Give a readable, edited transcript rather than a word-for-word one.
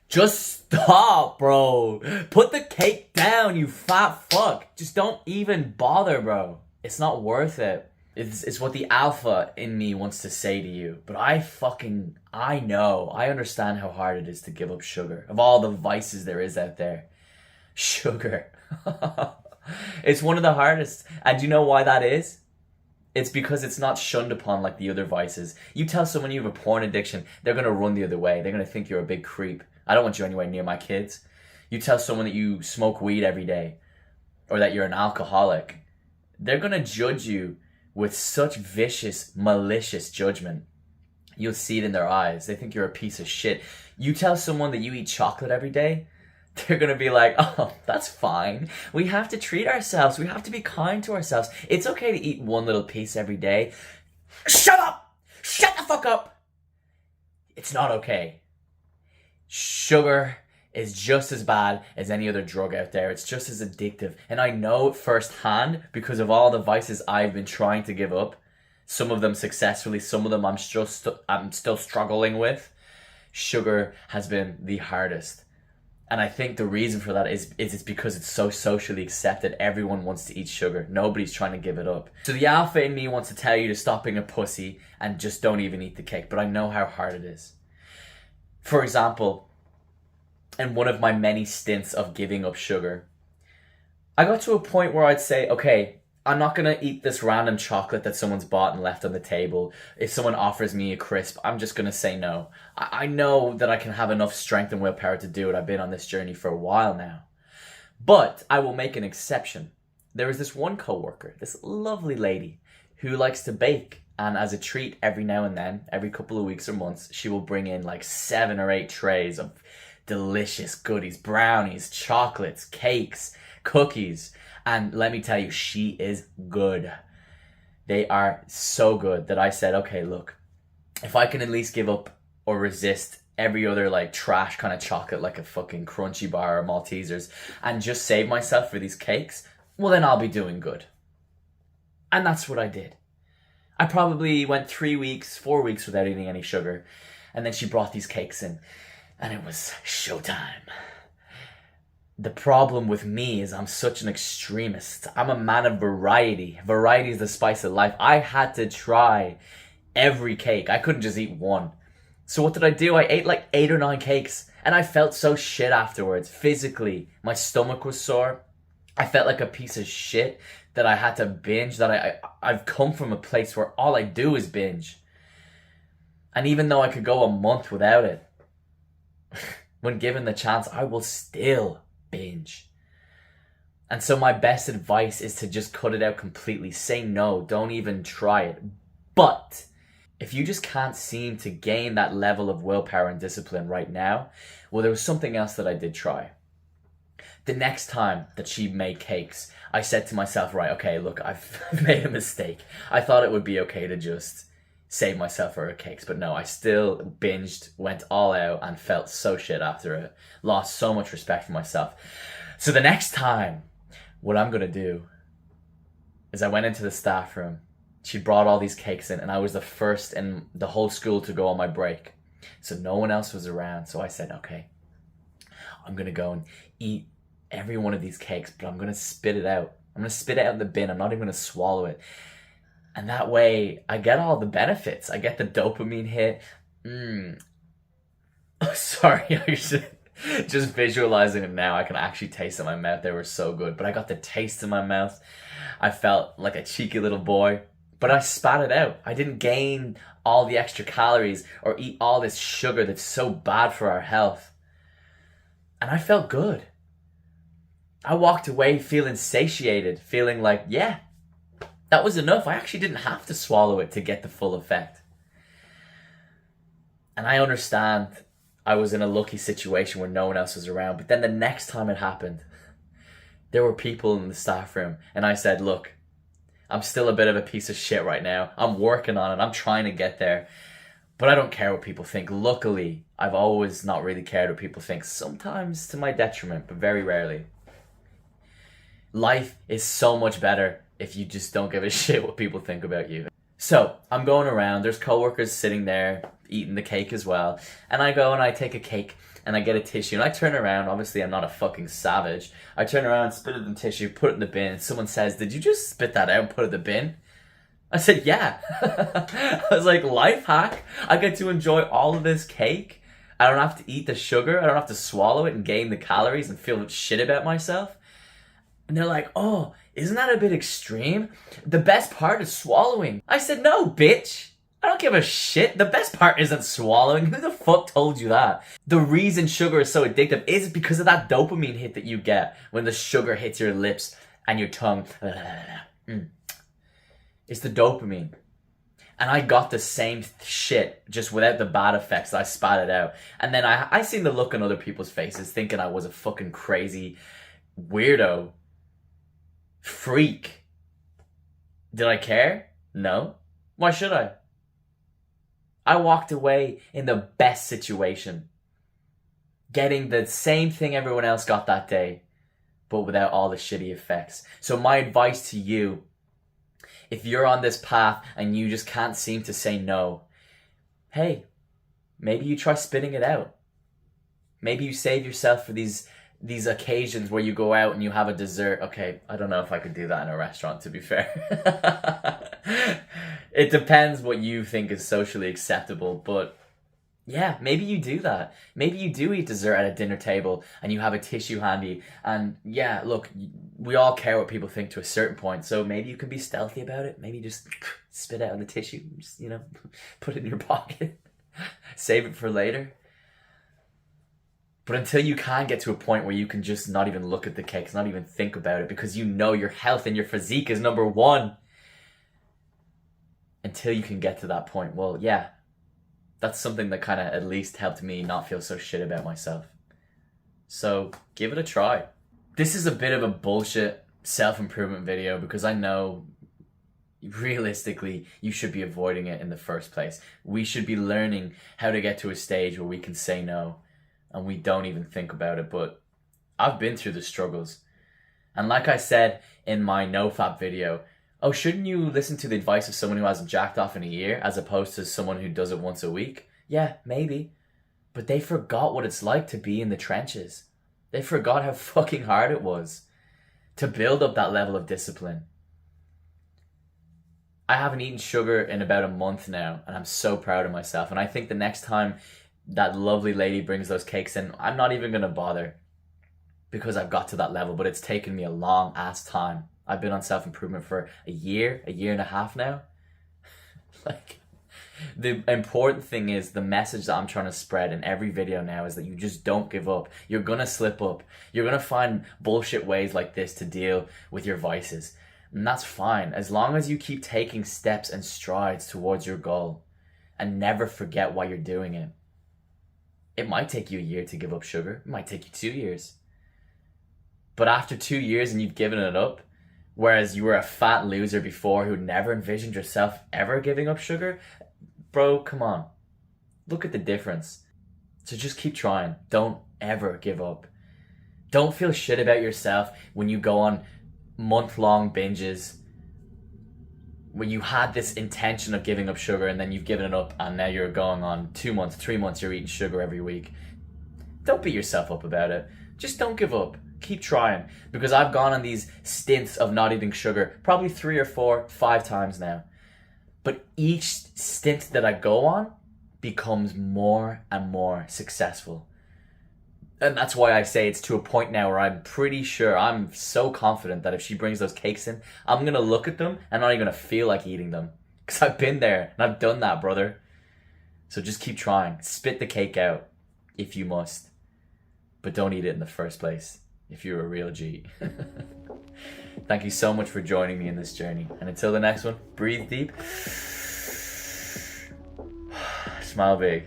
Just stop, bro. Put the cake down, you fat fuck. Just don't even bother, bro. It's not worth it. It's what the alpha in me wants to say to you. But I know, I understand how hard it is to give up sugar. Of all the vices there is out there. Sugar. It's one of the hardest. And do you know why that is? It's because it's not shunned upon like the other vices. You tell someone you have a porn addiction, they're going to run the other way. They're going to think you're a big creep. I don't want you anywhere near my kids. You tell someone that you smoke weed every day or that you're an alcoholic, they're going to judge you with such vicious, malicious judgment. You'll see it in their eyes. They think you're a piece of shit. You tell someone that you eat chocolate every day, they're going to be like, oh, that's fine. We have to treat ourselves. We have to be kind to ourselves. It's okay to eat one little piece every day. Shut up! Shut the fuck up! It's not okay. Sugar is just as bad as any other drug out there. It's just as addictive. And I know it firsthand because of all the vices I've been trying to give up. Some of them successfully, some of them I'm still struggling with. Sugar has been the hardest. And I think the reason for that is it's because it's so socially accepted. Everyone wants to eat sugar. Nobody's trying to give it up. So the alpha in me wants to tell you to stop being a pussy and just don't even eat the cake. But I know how hard it is. For example, in one of my many stints of giving up sugar, I got to a point where I'd say, okay, I'm not going to eat this random chocolate that someone's bought and left on the table. If someone offers me a crisp, I'm just going to say no. I know that I can have enough strength and willpower to do it. I've been on this journey for a while now. But I will make an exception. There was this one coworker, this lovely lady, who likes to bake. And as a treat, every now and then, every couple of weeks or months, she will bring in like 7 or 8 trays of delicious goodies, brownies, chocolates, cakes, cookies. And let me tell you, she is good. They are so good that I said, okay, look, if I can at least give up or resist every other like trash kind of chocolate, like a fucking Crunchy Bar or Maltesers, and just save myself for these cakes, well then I'll be doing good. And that's what I did. I probably went 3 weeks, 4 weeks without eating any sugar. And then she brought these cakes in. And it was showtime. The problem with me is I'm such an extremist. I'm a man of variety. Variety is the spice of life. I had to try every cake. I couldn't just eat one. So what did I do? I ate like 8 or 9 cakes. And I felt so shit afterwards. Physically, my stomach was sore. I felt like a piece of shit that I had to binge, that I've come from a place where all I do is binge. And even though I could go a month without it, when given the chance, I will still binge. And so my best advice is to just cut it out completely. Say no, don't even try it. But if you just can't seem to gain that level of willpower and discipline right now, well, there was something else that I did try. The next time that she made cakes, I said to myself, right, okay, look, I've made a mistake. I thought it would be okay to just save myself for her cakes, but no, I still binged, went all out, and felt so shit after it. Lost so much respect for myself. So the next time, what I'm going to do is I went into the staff room. She brought all these cakes in, and I was the first in the whole school to go on my break. So no one else was around. So I said, okay, I'm going to go and eat every one of these cakes, but I'm going to spit it out. I'm going to spit it out in the bin. I'm not even going to swallow it. And that way, I get all the benefits. I get the dopamine hit. Oh, sorry, I should just visualizing it now. I can actually taste it in my mouth. They were so good. But I got the taste in my mouth. I felt like a cheeky little boy. But I spat it out. I didn't gain all the extra calories or eat all this sugar that's so bad for our health. And I felt good. I walked away feeling satiated, feeling like, yeah, that was enough. I actually didn't have to swallow it to get the full effect. And I understand I was in a lucky situation where no one else was around. But then the next time it happened, there were people in the staff room. And I said, look, I'm still a bit of a piece of shit right now. I'm working on it. I'm trying to get there. But I don't care what people think. Luckily, I've always not really cared what people think. Sometimes to my detriment, but very rarely. Life is so much better if you just don't give a shit what people think about you. So, I'm going around, there's coworkers sitting there, eating the cake as well, and I go and I take a cake, and I get a tissue and I turn around. Obviously, I'm not a fucking savage. I turn around, spit it in the tissue, put it in the bin. And someone says, "Did you just spit that out and put it in the bin?" I said, "Yeah." I was like, life hack. I get to enjoy all of this cake. I don't have to eat the sugar. I don't have to swallow it and gain the calories and feel shit about myself. And they're like, "Oh, isn't that a bit extreme? The best part is swallowing." I said, "No, bitch. I don't give a shit. The best part isn't swallowing. Who the fuck told you that?" The reason sugar is so addictive is because of that dopamine hit that you get when the sugar hits your lips and your tongue. It's the dopamine. And I got the same shit, just without the bad effects. I spat it out. And then I seen the look on other people's faces thinking I was a fucking crazy weirdo. Freak. Did I care? No. Why should I? I walked away in the best situation. Getting the same thing everyone else got that day, but without all the shitty effects. So my advice to you, if you're on this path and you just can't seem to say no, hey, maybe you try spitting it out. Maybe you save yourself for these occasions where you go out and you have a dessert. Okay, I don't know if I could do that in a restaurant, to be fair. It depends what you think is socially acceptable, but yeah, maybe you do that. Maybe you do eat dessert at a dinner table and you have a tissue handy. And yeah, look, we all care what people think to a certain point, so maybe you can be stealthy about it. Maybe just spit out on the tissue, just, put it in your pocket, save it for later. But until you can get to a point where you can just not even look at the cakes, not even think about it, because you know your health and your physique is number one. Until you can get to that point, well, yeah, that's something that kind of at least helped me not feel so shit about myself. So give it a try. This is a bit of a bullshit self-improvement video because I know realistically you should be avoiding it in the first place. We should be learning how to get to a stage where we can say no and we don't even think about it. But I've been through the struggles. And like I said in my NoFap video, oh, shouldn't you listen to the advice of someone who hasn't jacked off in a year as opposed to someone who does it once a week? Yeah, maybe. But they forgot what it's like to be in the trenches. They forgot how fucking hard it was to build up that level of discipline. I haven't eaten sugar in about a month now, and I'm so proud of myself. And I think the next time that lovely lady brings those cakes in, I'm not even going to bother because I've got to that level, but it's taken me a long ass time. I've been on self-improvement for a year and a half now. Like, the important thing is the message that I'm trying to spread in every video now is that you just don't give up. You're going to slip up. You're going to find bullshit ways like this to deal with your vices. And that's fine, as long as you keep taking steps and strides towards your goal and never forget why you're doing it. It might take you a year to give up sugar. It might take you 2 years. But after 2 years and you've given it up, whereas you were a fat loser before who never envisioned yourself ever giving up sugar, bro, come on. Look at the difference. So just keep trying. Don't ever give up. Don't feel shit about yourself when you go on month-long binges, when you had this intention of giving up sugar and then you've given it up and now you're going on 2 months, 3 months, you're eating sugar every week. Don't beat yourself up about it. Just don't give up. Keep trying, because I've gone on these stints of not eating sugar probably 3 or 4, 5 times now. But each stint that I go on becomes more and more successful. And that's why I say it's to a point now where I'm pretty sure, I'm so confident that if she brings those cakes in, I'm going to look at them and not even going to feel like eating them. Because I've been there and I've done that, brother. So just keep trying. Spit the cake out if you must. But don't eat it in the first place if you're a real G. Thank you so much for joining me in this journey. And until the next one, breathe deep. Smile big.